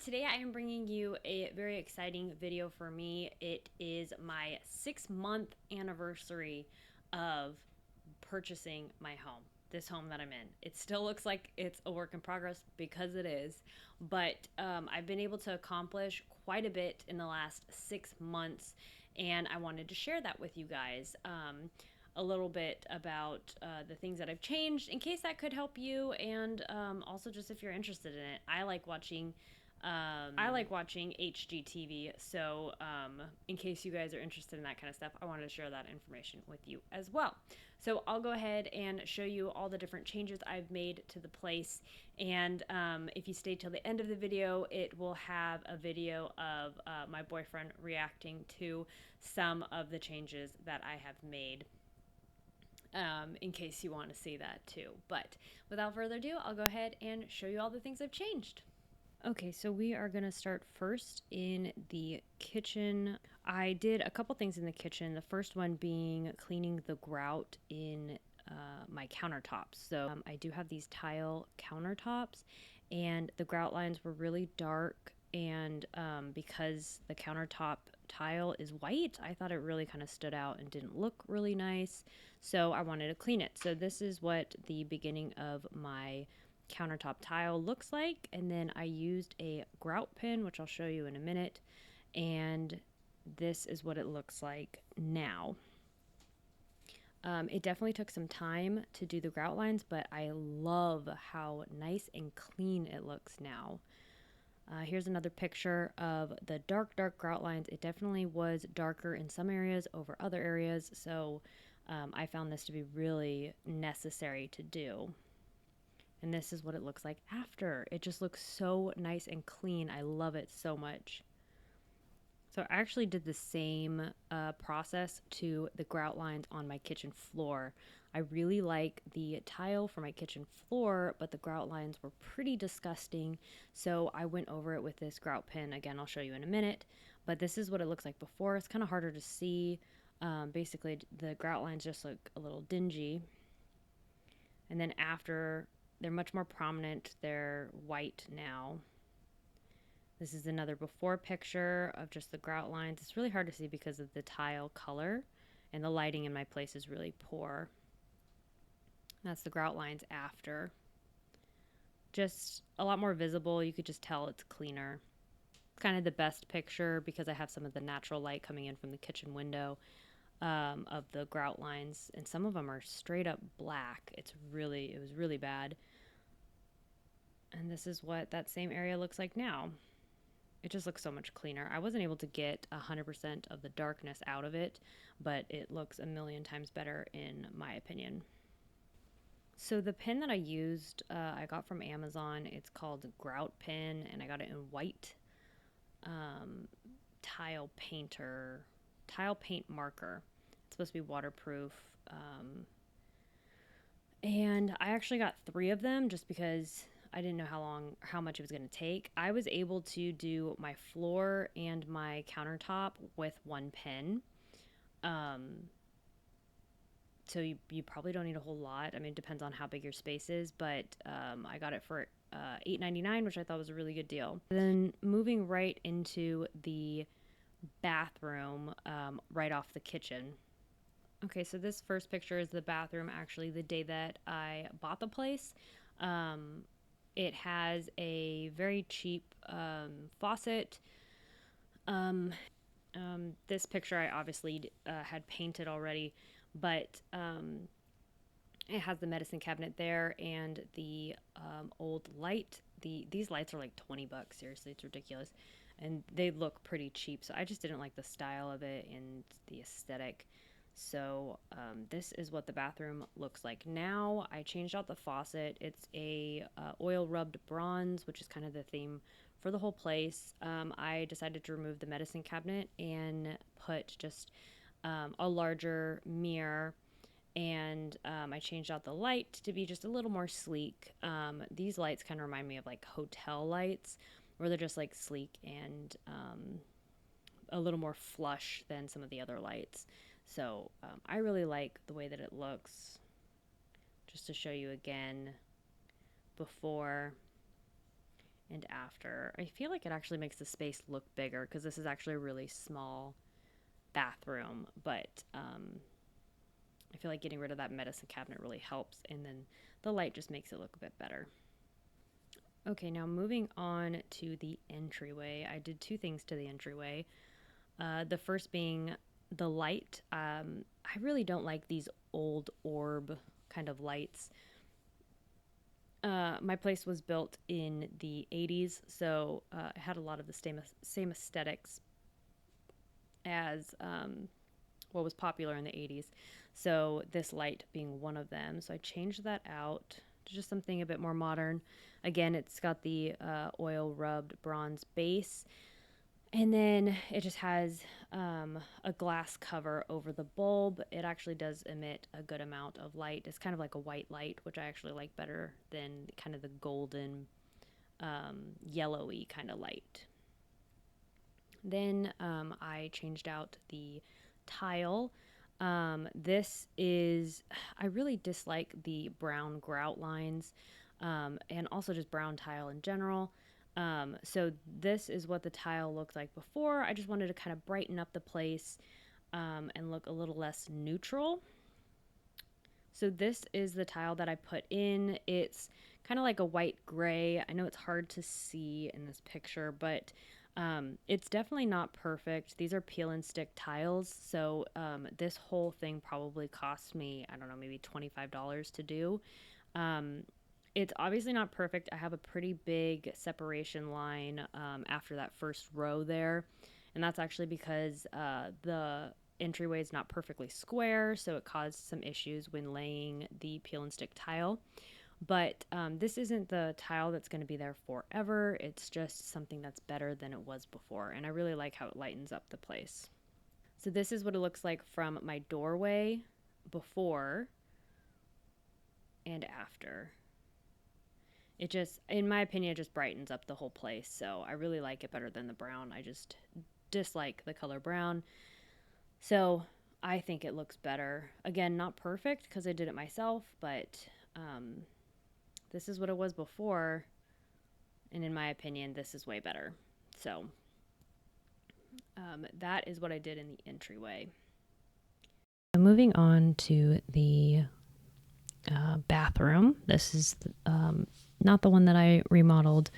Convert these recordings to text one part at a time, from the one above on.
Today I am bringing you a very exciting video for me. It is my 6-month anniversary of purchasing my home, this home that I'm in. It still looks like it's a work in progress because it is, but I've been able to accomplish quite a bit in the last 6 months, and I wanted to share that with you guys. A little bit about the things that I've changed in case that could help you, and also just if you're interested in it. I like watching HGTV, so in case you guys are interested in that kind of stuff, I wanted to share that information with you as well. So I'll go ahead and show you all the different changes I've made to the place, and if you stay till the end of the video, it will have a video of my boyfriend reacting to some of the changes that I have made. In case you want to see that too. But without further ado, I'll go ahead and show you all the things I've changed. Okay, so we are going to start first in the kitchen. I did a couple things in the kitchen. The first one being cleaning the grout in my countertops. So I do have these tile countertops, and the grout lines were really dark, and because the countertop tile is white, I thought it really kind of stood out and didn't look really nice, so I wanted to clean it. So this is what the beginning of my countertop tile looks like, and then I used a grout pen, which I'll show you in a minute, and this is what it looks like now. It definitely took some time to do the grout lines, but I love how nice and clean it looks now. Here's another picture of the dark grout lines. It definitely was darker in some areas over other areas, so I found this to be really necessary to do. And this is what it looks like after. It just looks so nice and clean. I love it so much. So I actually did the same process to the grout lines on my kitchen floor. I really like the tile for my kitchen floor, but the grout lines were pretty disgusting. So I went over it with this grout pen. Again, I'll show you in a minute. But this is what it looks like before. It's kind of harder to see. Basically, the grout lines just look a little dingy. And then after, they're much more prominent. They're white now. This is another before picture of just the grout lines. It's really hard to see because of the tile color, and the lighting in my place is really poor. That's the grout lines after. Just a lot more visible. You could just tell it's cleaner. It's kind of the best picture because I have some of the natural light coming in from the kitchen window of the grout lines, and some of them are straight up black. It was really bad. And this is what that same area looks like now. It just looks so much cleaner. I wasn't able to get 100% of the darkness out of it, but it looks a million times better in my opinion. So the pen that I used, I got from Amazon. It's called Grout Pen, and I got it in white tile paint marker. It's supposed to be waterproof. And I actually got 3 of them just because I didn't know how much it was going to take. I was able to do my floor and my countertop with 1 pen. So you probably don't need a whole lot. I mean, it depends on how big your space is, but I got it for $8.99, which I thought was a really good deal. Then moving right into the bathroom, right off the kitchen. Okay, so this first picture is the bathroom, actually, the day that I bought the place. It has a very cheap faucet. This picture I obviously had painted already, but it has the medicine cabinet there and the old light. These lights are like $20. Seriously, it's ridiculous. And they look pretty cheap, so I just didn't like the style of it and the aesthetic. So this is what the bathroom looks like now. I changed out the faucet. It's a oil rubbed bronze, which is kind of the theme for the whole place. I decided to remove the medicine cabinet and put just a larger mirror, and I changed out the light to be just a little more sleek. These lights kind of remind me of like hotel lights, where they're just like sleek and a little more flush than some of the other lights. So I really like the way that it looks. Just to show you again, before and after. I feel like it actually makes the space look bigger because this is actually a really small bathroom, but I feel like getting rid of that medicine cabinet really helps, and then the light just makes it look a bit better. Okay, now moving on to the entryway. I did two things to the entryway. The first being the light. I really don't like these old orb kind of lights. My place was built in the 80s, so it had a lot of the same aesthetics as what was popular in the 80s. So this light being one of them. So I changed that out to just something a bit more modern. Again, it's got the oil rubbed bronze base. And then it just has a glass cover over the bulb. It actually does emit a good amount of light. It's kind of like a white light, which I actually like better than kind of the golden, yellowy kind of light. Then I changed out the tile. This is, I really dislike the brown grout lines and also just brown tile in general. So this is what the tile looked like before. I just wanted to kind of brighten up the place and look a little less neutral. So this is the tile that I put in. It's kind of like a white gray. I know it's hard to see in this picture, but it's definitely not perfect. These are peel and stick tiles. So this whole thing probably cost me, I don't know, maybe $25 to do. It's obviously not perfect. I have a pretty big separation line after that first row there. And that's actually because the entryway is not perfectly square, so it caused some issues when laying the peel and stick tile. But this isn't the tile that's going to be there forever. It's just something that's better than it was before. And I really like how it lightens up the place. So this is what it looks like from my doorway before and after. It just, in my opinion, it just brightens up the whole place. So I really like it better than the brown. I just dislike the color brown. So I think it looks better. Again, not perfect because I did it myself, but this is what it was before. And in my opinion, this is way better. So that is what I did in the entryway. Moving on to the bathroom. This is not the one that I remodeled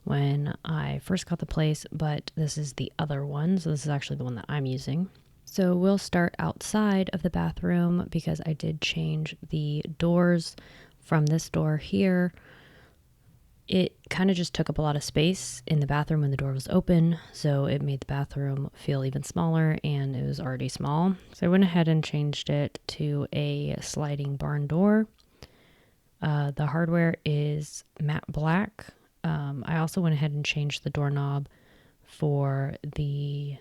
when I first got the place, but this is the other one. So this is actually the one that I'm using. So we'll start outside of the bathroom because I did change the doors from this door here. It kind of just took up a lot of space in the bathroom when the door was open, so it made the bathroom feel even smaller, and it was already small. So I went ahead and changed it to a sliding barn door. The hardware is matte black. I also went ahead and changed the doorknob for the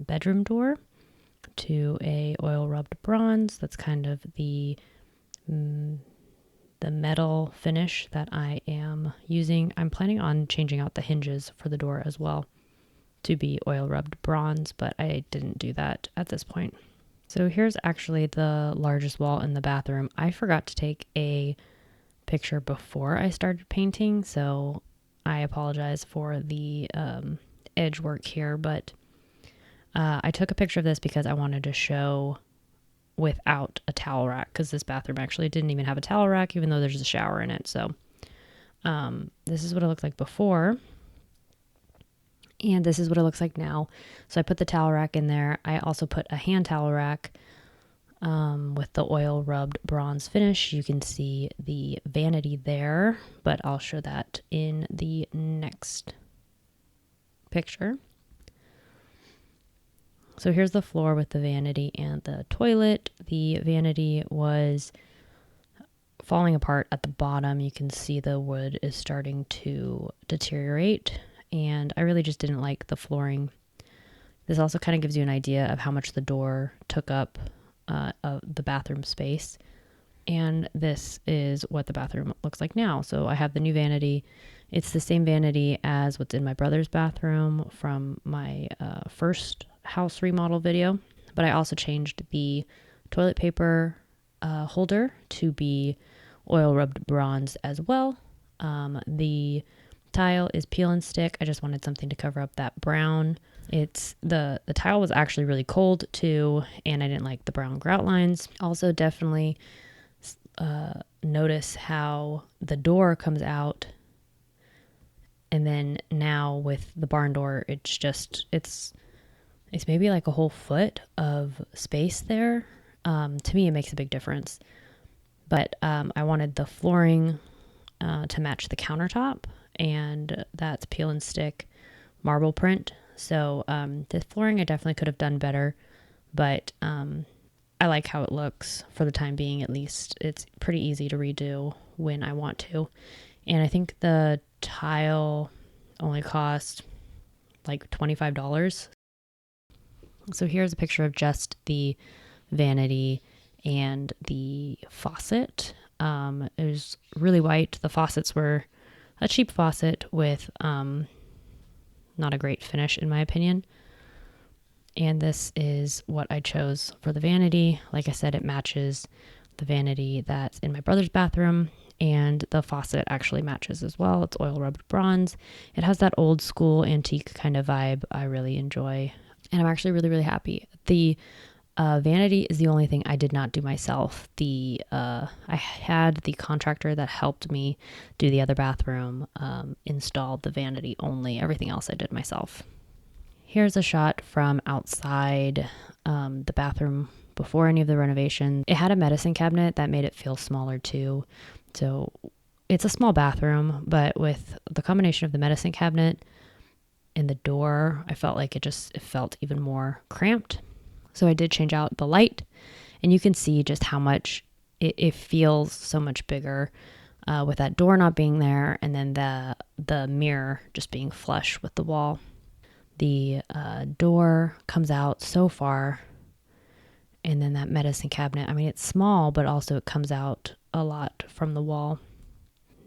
bedroom door to a oil rubbed bronze. That's kind of the metal finish that I am using. I'm planning on changing out the hinges for the door as well to be oil rubbed bronze, but I didn't do that at this point. So here's actually the largest wall in the bathroom. I forgot to take a picture before I started painting, so I apologize for the edge work here, but I took a picture of this because I wanted to show without a towel rack, because this bathroom actually didn't even have a towel rack, even though there's a shower in it. So this is what it looked like before, and this is what it looks like now. So I put the towel rack in there. I also put a hand towel rack with the oil rubbed bronze finish. You can see the vanity there, but I'll show that in the next picture. So here's the floor with the vanity and the toilet. The vanity was falling apart at the bottom. You can see the wood is starting to deteriorate, and I really just didn't like the flooring. This also kind of gives you an idea of how much the door took up of the bathroom space. And this is what the bathroom looks like now. So I have the new vanity. It's the same vanity as what's in my brother's bathroom from my first house remodel video, but I also changed the toilet paper holder to be oil rubbed bronze as well. The tile is peel and stick. I just wanted something to cover up that brown. It's the tile was actually really cold too, and I didn't like the brown grout lines. Also, definitely notice how the door comes out, and then now with the barn door, it's maybe like a whole foot of space there. To me, it makes a big difference. But I wanted the flooring to match the countertop, and that's peel and stick marble print. So the flooring I definitely could have done better, but I like how it looks for the time being, at least. It's pretty easy to redo when I want to. And I think the tile only cost like $25. So here's a picture of just the vanity and the faucet. It was really white. The faucets were a cheap faucet with not a great finish in my opinion. And this is what I chose for the vanity. Like I said, it matches the vanity that's in my brother's bathroom, and the faucet actually matches as well. It's oil rubbed bronze. It has that old school antique kind of vibe I really enjoy, and I'm actually really, really happy. The vanity is the only thing I did not do myself. I had the contractor that helped me do the other bathroom installed the vanity only. Everything else I did myself. Here's a shot from outside the bathroom before any of the renovations. It had a medicine cabinet that made it feel smaller too. So it's a small bathroom, but with the combination of the medicine cabinet and the door, I felt like it felt even more cramped. So I did change out the light, and you can see just how much it feels so much bigger with that door not being there, and then the mirror just being flush with the wall. The door comes out so far, and then that medicine cabinet, I mean, it's small, but also it comes out a lot from the wall.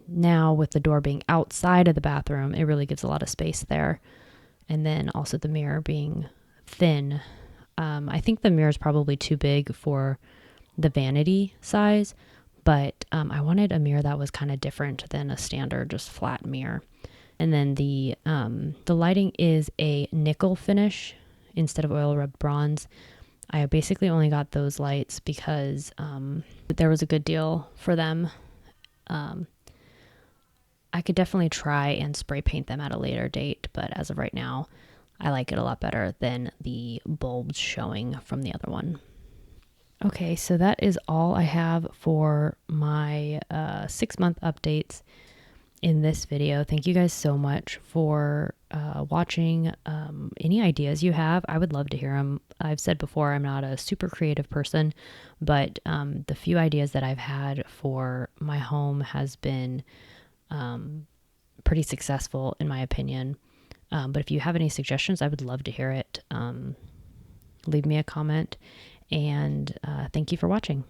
Now with the door being outside of the bathroom, it really gives a lot of space there. And then also the mirror being thin. I think the mirror is probably too big for the vanity size, but I wanted a mirror that was kind of different than a standard just flat mirror. And then the lighting is a nickel finish instead of oil rubbed bronze. I basically only got those lights because there was a good deal for them. I could definitely try and spray paint them at a later date, but as of right now, I like it a lot better than the bulbs showing from the other one. Okay, so that is all I have for my 6-month updates in this video. Thank you guys so much for watching. Any ideas you have, I would love to hear them. I've said before, I'm not a super creative person, but the few ideas that I've had for my home has been pretty successful in my opinion. But if you have any suggestions, I would love to hear it. Leave me a comment, and thank you for watching.